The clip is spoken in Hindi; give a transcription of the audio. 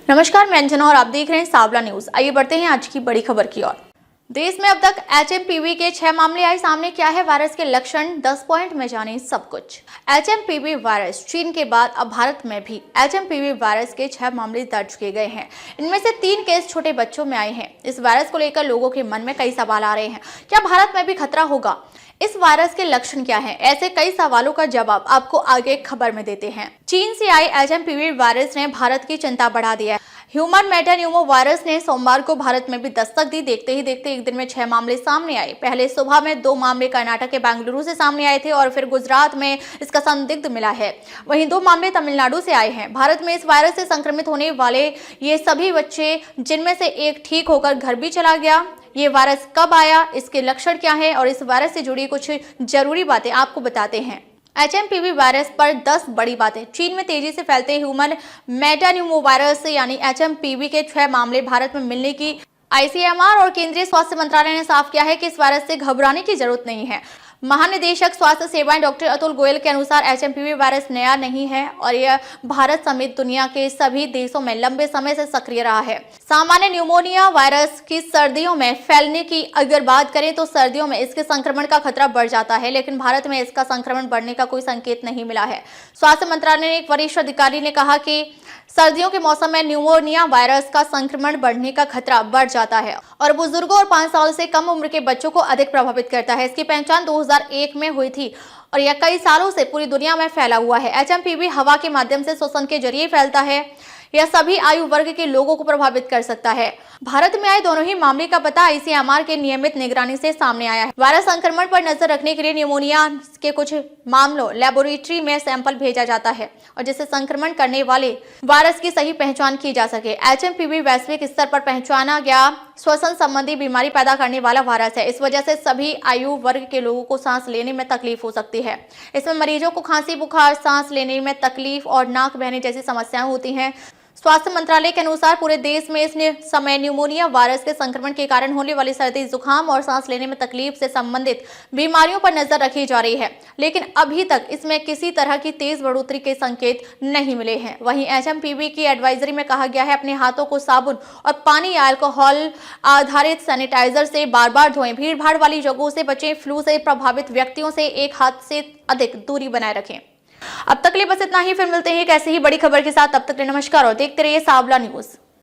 नमस्कार, मैं अंजना और आप देख रहे हैं सावला न्यूज। आइए बढ़ते हैं आज की बड़ी खबर की ओर। देश में अब तक एचएमपीवी के 6 मामले आए सामने। क्या है वायरस के लक्षण, 10 पॉइंट में जाने सब कुछ। एचएमपीवी वायरस चीन के बाद अब भारत में भी एचएमपीवी वायरस के 6 मामले दर्ज किए गए हैं। इनमें से 3 केस छोटे बच्चों में आए हैं। इस वायरस को लेकर लोगों के मन में कई सवाल आ रहे हैं। क्या भारत में भी खतरा होगा? इस वायरस के लक्षण क्या हैं? ऐसे कई सवालों का जवाब आपको आगे खबर में देते हैं। चीन से आए एचएमपीवी वायरस ने भारत की चिंता बढ़ा दी है। ह्यूमन मेटान्यूमो वायरस ने सोमवार को भारत में भी दस्तक दी। देखते ही देखते एक दिन में 6 मामले सामने आए। पहले सुबह में 2 मामले कर्नाटक के बेंगलुरु से सामने आए थे और फिर गुजरात में इसका संदिग्ध मिला है। वहीं 2 मामले तमिलनाडु से आए हैं। भारत में इस वायरस से संक्रमित होने वाले ये सभी बच्चे, जिनमें से एक ठीक होकर घर भी चला गया। ये वायरस कब आया, इसके लक्षण क्या है और इस वायरस से जुड़ी कुछ जरूरी बातें आपको बताते हैं। एचएमपीवी वायरस पर 10 बड़ी बातें। चीन में तेजी से फैलते ह्यूमन मेटान्यूमो वायरस यानी एचएमपीवी के 6 मामले भारत में मिलने की आईसीएमआर और केंद्रीय स्वास्थ्य मंत्रालय ने साफ किया है कि इस वायरस से घबराने की जरूरत नहीं है। महानिदेशक स्वास्थ्य सेवाएं डॉक्टर अतुल गोयल के अनुसार एचएमपीवी वायरस नया नहीं है और यह भारत समेत दुनिया के सभी देशों में लंबे समय से सक्रिय रहा है। सामान्य न्यूमोनिया वायरस की सर्दियों में फैलने की अगर बात करें तो सर्दियों में इसके संक्रमण का खतरा बढ़ जाता है, लेकिन भारत में इसका संक्रमण बढ़ने का कोई संकेत नहीं मिला है। स्वास्थ्य मंत्रालय ने एक वरिष्ठ अधिकारी ने कहा कि सर्दियों के मौसम में न्यूमोनिया वायरस का संक्रमण बढ़ने का खतरा बढ़ जाता है और बुजुर्गों और 5 साल से कम उम्र के बच्चों को अधिक प्रभावित करता है। इसकी पहचान 2001 में हुई थी और यह कई सालों से पूरी दुनिया में फैला हुआ है। एचएमपीवी हवा के माध्यम से श्वसन के जरिए फैलता है। यह सभी आयु वर्ग के लोगों को प्रभावित कर सकता है। भारत में आए दोनों ही मामले का पता आईसीएमआर के नियमित निगरानी से सामने आया है। वायरस संक्रमण पर नजर रखने के लिए न्यूमोनिया के कुछ मामलों लेबोरेटरी में सैंपल भेजा जाता है और जिससे संक्रमण करने वाले वायरस की सही पहचान की जा सके। एचएमपीवी वैश्विक स्तर पर पहचाना गया श्वसन संबंधी बीमारी पैदा करने वाला वायरस है। इस वजह से सभी आयु वर्ग के लोगों को सांस लेने में तकलीफ हो सकती है। इसमें मरीजों को खांसी, बुखार, सांस लेने में तकलीफ और नाक बहने जैसी समस्याएं होती हैं। स्वास्थ्य मंत्रालय के अनुसार पूरे देश में इस समय न्यूमोनिया वायरस के संक्रमण के कारण होने वाली सर्दी, जुकाम और सांस लेने में तकलीफ से संबंधित बीमारियों पर नजर रखी जा रही है, लेकिन अभी तक इसमें किसी तरह की तेज बढ़ोतरी के संकेत नहीं मिले हैं। वहीं एचएमपीवी की एडवाइजरी में कहा गया है अपने हाथों को साबुन और पानी या अल्कोहल आधारित सैनिटाइजर से बार बार धोएं। भीड़ भाड़ वाली जगहों से बचें। फ्लू से प्रभावित व्यक्तियों से 1 हाथ से अधिक दूरी बनाए रखें। अब तक के लिए बस इतना ही। फिर मिलते हैं एक ऐसी ही बड़ी खबर के साथ। तब तक के लिए नमस्कार और देखते रहिए सावला न्यूज।